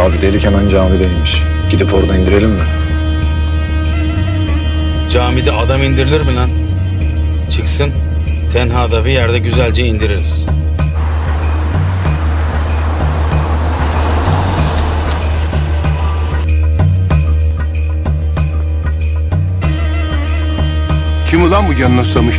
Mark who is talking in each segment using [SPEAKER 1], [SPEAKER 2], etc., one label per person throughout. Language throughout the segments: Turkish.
[SPEAKER 1] Abi Deli Kenan camideymiş. Gidip orada indirelim mi?
[SPEAKER 2] Camide adam indirilir mi lan? Çıksın, tenhada bir yerde güzelce indiririz.
[SPEAKER 3] Kim ulan bu canına susamış?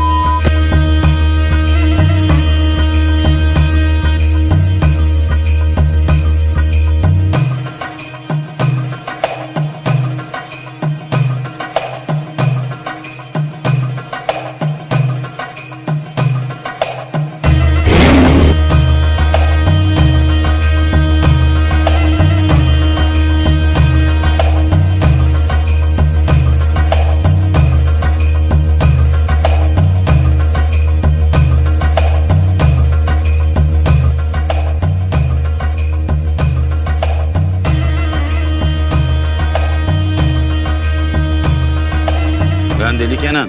[SPEAKER 2] Ben Deli Kenan.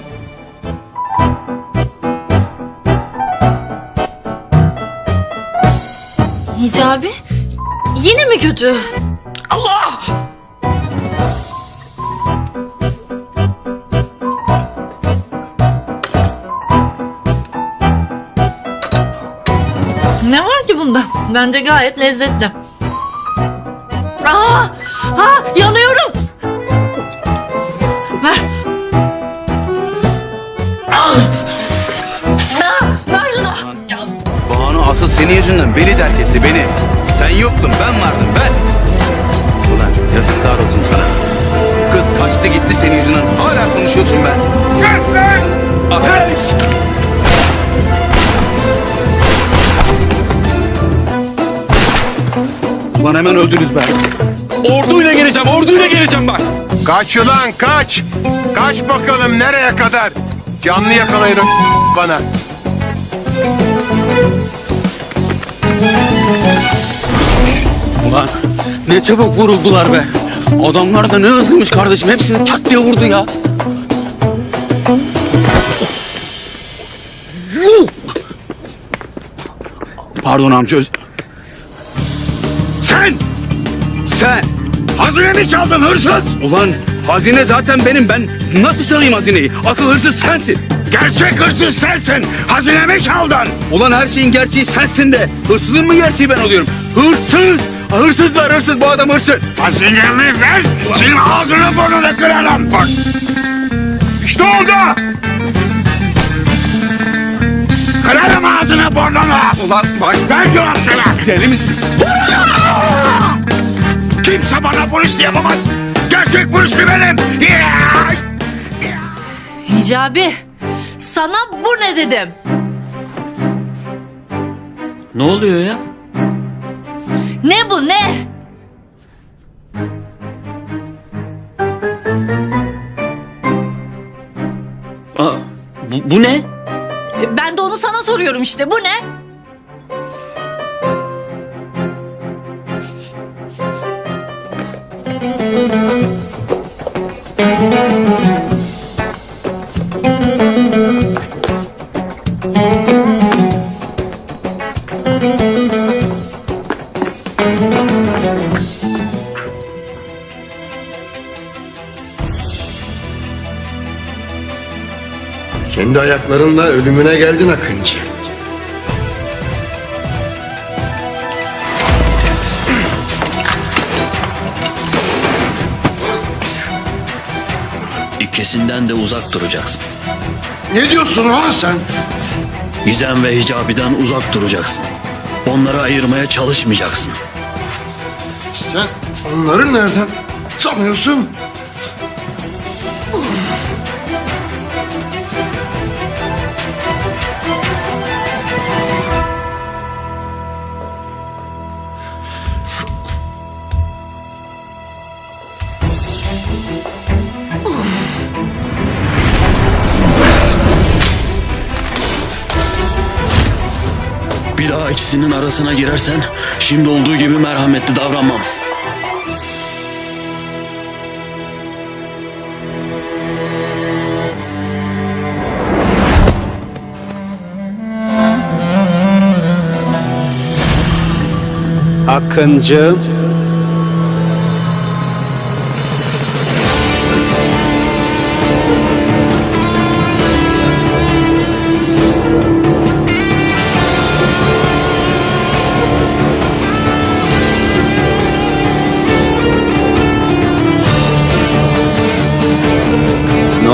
[SPEAKER 4] Hicabi, yine mi kötü?
[SPEAKER 2] Allah!
[SPEAKER 4] Ne var ki bunda? Bence gayet lezzetli. Aa, yanıyorum. Ver. Ver şunu.
[SPEAKER 2] Banu asıl senin yüzünden beni terk etti, beni. Sen yoktun, ben vardım, ben. Ulan yazıklar olsun sana. Kız kaçtı gitti senin yüzünden. Hala konuşuyorsun ben. Kes lan! Ateş! Ulan hemen öldünüz be. Orduyla geleceğim bak.
[SPEAKER 3] Kaç ulan kaç! Kaç bakalım nereye kadar? Canlı yakalayın bana.
[SPEAKER 2] Ulan ne çabuk vuruldular be. Adamlar da ne hızlıymış kardeşim. Hepsini çat diye vurdu ya. Pardon amca. Sen hazinemi çaldın hırsız. Ulan hazine zaten benim. Ben nasıl çalayım hazineyi? Asıl hırsız sensin. Gerçek hırsız sensin. Hazinemi çaldın. Ulan her şeyin gerçeği sensin de. Hırsızın mı gerçeği ben oluyorum? Hırsız. Hırsız var hırsız. Bu adam hırsız.
[SPEAKER 3] Hazinemi ver! Senin ağzını burnunu kırarım! Bak! İşte orada! Kırarım ağzını burnunu!
[SPEAKER 2] Ulan bak.
[SPEAKER 3] Ver diyorum sana!
[SPEAKER 2] Deli misin?
[SPEAKER 3] Kimse bana polis yapamaz! Gerçek polis benim!
[SPEAKER 4] Hicabi, sana bu ne dedim?
[SPEAKER 5] Ne oluyor ya?
[SPEAKER 4] Ne bu ne?
[SPEAKER 5] Aa, bu ne?
[SPEAKER 4] Ben de onu sana soruyorum işte. Bu ne?
[SPEAKER 6] Kendi ayaklarınla ölümüne geldin Akıncı.
[SPEAKER 5] İkisinden de uzak duracaksın.
[SPEAKER 6] Ne diyorsun lan sen?
[SPEAKER 5] Gizem ve Hicabi'den uzak duracaksın. Onları ayırmaya çalışmayacaksın.
[SPEAKER 6] Sen onları nereden sanıyorsun?
[SPEAKER 5] Bir daha ikisinin arasına girersen şimdi olduğu gibi merhametli davranmam.
[SPEAKER 7] Akıncı,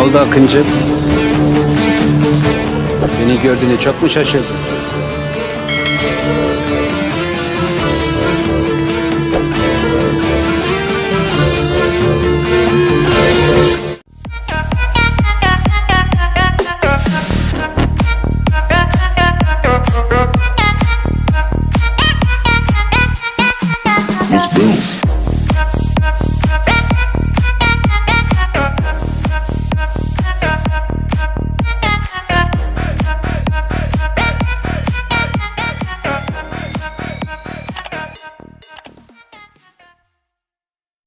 [SPEAKER 7] Ne oldu Akıncı? Beni gördüğüne çok mu şaşırdın?